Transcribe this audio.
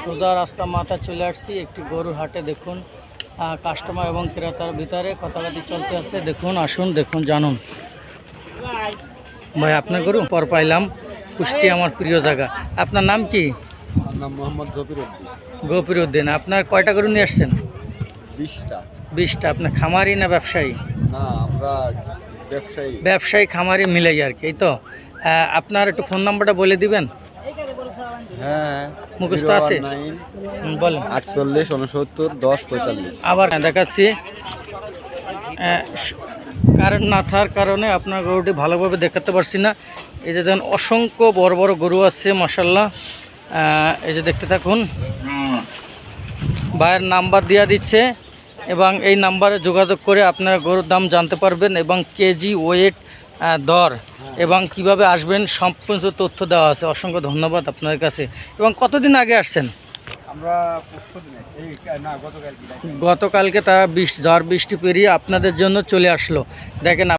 সোজা রাস্তা মাথা চলে আসছি একটি গরুর হাটে। দেখুন কাস্টমার এবং ক্রেতার ভিতরে কথাবার্তা চলতে আছে। দেখুন, আসুন, দেখুন, জানুন। ভাই, আপনার গরু পর পাইলাম। কুষ্টিয়া আমার প্রিয় জায়গা। আপনার নাম কি? নাম মোহাম্মদ গফির উদ্দিন। আপনার কয়টা গরু নিয়ে আসছেন? 20টা। 20টা। আপনার খামারি না ব্যবসায়ী? না, আমরা ব্যবসায়ী খামারি মিলাই আর কি, এই তো। আপনার একটু ফোন নাম্বারটা বলে দিবেন? হ্যাঁ, মুখস্থ আছে? বলেন। 48 69 10 45। আবার দেখাচ্ছি। কারেন্ট না থাকার কারণে আপনার গরুটি ভালোভাবে দেখাতে পারছি না। এই যে দেখুন, অসংখ্য বড় বড় গরু আছে মাশাআল্লাহ। এই যে দেখতে থাকুন। ভাইয়ের নাম্বার দেওয়া দিচ্ছে এবং এই নাম্বারে যোগাযোগ করে আপনারা গরুর দাম জানতে পারবেন এবং কেজি, ওয়েট, দর এবং কিভাবে আসবেন সম্পূর্ণ তথ্য দেওয়া আছে। অসংখ্য ধন্যবাদ আপনাদের কাছে। এবং কতদিন আগে আসছেন? আমরা গতকালকে তারা ঝড় বৃষ্টি পেরিয়ে আপনাদের জন্য চলে আসলো। দেখেন।